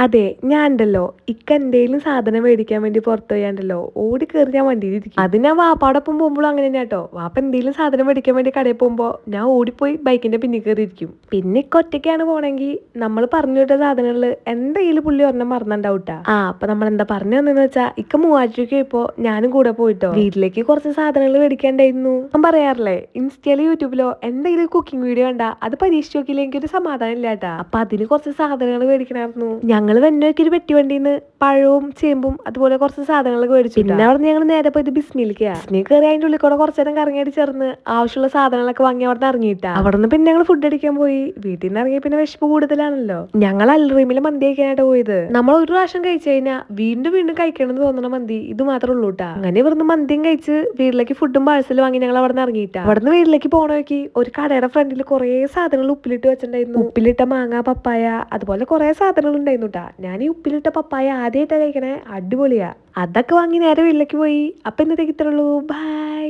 അതെ, ഞാൻ ഉണ്ടല്ലോ ഇക്ക എന്തേലും സാധനം മേടിക്കാൻ വേണ്ടി പുറത്തു പോയാണ്ടല്ലോ ഓടി കയറി ഞാൻ വണ്ടിയിലിരിക്കും. അത് ഞാൻ വാപ്പാടൊപ്പം പോകുമ്പോഴും അങ്ങനെ തന്നെ കേട്ടോ. വാപ്പ എന്തേലും സാധനം മേടിക്കാൻ വേണ്ടി കടയിൽ പോകുമ്പോ ഞാൻ ഓടിപ്പോയി ബൈക്കിന്റെ പിന്നിൽ കയറിയിരിക്കും. പിന്നെ ഇക്ക ഒറ്റയ്ക്കാണ് പോണെങ്കിൽ നമ്മൾ പറഞ്ഞു വിട്ട സാധനങ്ങളില് എന്തെങ്കിലും പുള്ളി ഒരെണ്ണം മറന്നുണ്ടാവൂട്ടാ. അപ്പൊ നമ്മൾ എന്താ പറഞ്ഞു തന്നെന്ന് വെച്ചാൽ ഇക്ക മൂവാറ്റുപുഴയ്ക്ക് പോയപ്പോ ഞാനും കൂടെ പോയിട്ടോ. വീട്ടിലേക്ക് കുറച്ച് സാധനങ്ങൾ മേടിക്കാണ്ടായിരുന്നു. ഞാൻ പറയാറില്ലേ, ഇൻസ്റ്റയിലോ യൂട്യൂബിലോ എന്തെങ്കിലും കുക്കിംഗ് വീഡിയോ കണ്ടാ അത് പരീക്ഷിച്ച് നോക്കിയില്ലെങ്കിൽ ഒരു സമാധാനം ഇല്ലാട്ടാ. അപ്പൊ അതിന് കുറച്ച് സാധനങ്ങൾ മേടിക്കണമായിരുന്നു. ഞങ്ങൾ വെന്നോക്കി ഒരു പെട്ടി വണ്ടിന്ന് പഴവും ചേമ്പും അതുപോലെ കുറച്ച് സാധനങ്ങളൊക്കെ മേടിച്ചു. പിന്നെ അവിടെ ഞങ്ങൾ നേരെ പോയത് ബിസ്മിലേക്ക് കയറി. അതിന്റെ ഉള്ളിൽ കൂടെ കുറച്ചു നേരം കറങ്ങിയടി ചേർന്ന് ആവശ്യമുള്ള സാധനങ്ങളൊക്കെ വാങ്ങി അവിടെ നിന്ന് ഇറങ്ങിയിട്ടാ. അവിടെ നിന്ന് പിന്നെ ഞങ്ങൾ ഫുഡ് അടിക്കാൻ പോയി. വീട്ടിൽ നിന്ന് ഇറങ്ങിയ പിന്നെ വിശപ്പ് കൂടുതലാണല്ലോ. ഞങ്ങൾ അൽറീമിലെ മന്തി കഴിക്കാനായിട്ട് പോയത്. നമ്മൾ ഒരു പ്രാവശ്യം കഴിച്ചു കഴിഞ്ഞാൽ വീണ്ടും വീണ്ടും കഴിക്കണം എന്ന് തോന്നുന്ന മന്തി ഇത് മാത്രമേ ഉള്ളൂ കേട്ടാ. അങ്ങനെ ഇവിടുന്ന് മന്തിയും കഴിച്ച് വീട്ടിലേക്ക് ഫുഡും പാഴ്സൽ വാങ്ങി ഞങ്ങൾ അവിടെ നിന്ന് ഇറങ്ങിയിട്ടാ. അവിടെ നിന്ന് വീട്ടിലേക്ക് പോകണ നോക്കി ഒരു കടയുടെ ഫ്രണ്ടിൽ കുറെ സാധനങ്ങൾ ഉപ്പിലിട്ട് വെച്ചിട്ടുണ്ടായിരുന്നു. ഉപ്പിലിട്ട മാങ്ങ, പപ്പായ, അതുപോലെ കുറെ സാധനങ്ങൾ ഉണ്ടായിരുന്നു. ഞാൻ ഈ ഉപ്പിലിട്ട പപ്പായ ആദ്യമായിട്ടാണ് കഴിക്കണേ. അടിപൊളിയാ. അതൊക്കെ വാങ്ങി നേരെ വീട്ടിലേക്ക് പോയി. അപ്പൊ ഇന്നത്തേക്ക് ഇത്രയുള്ളൂ. ബൈ.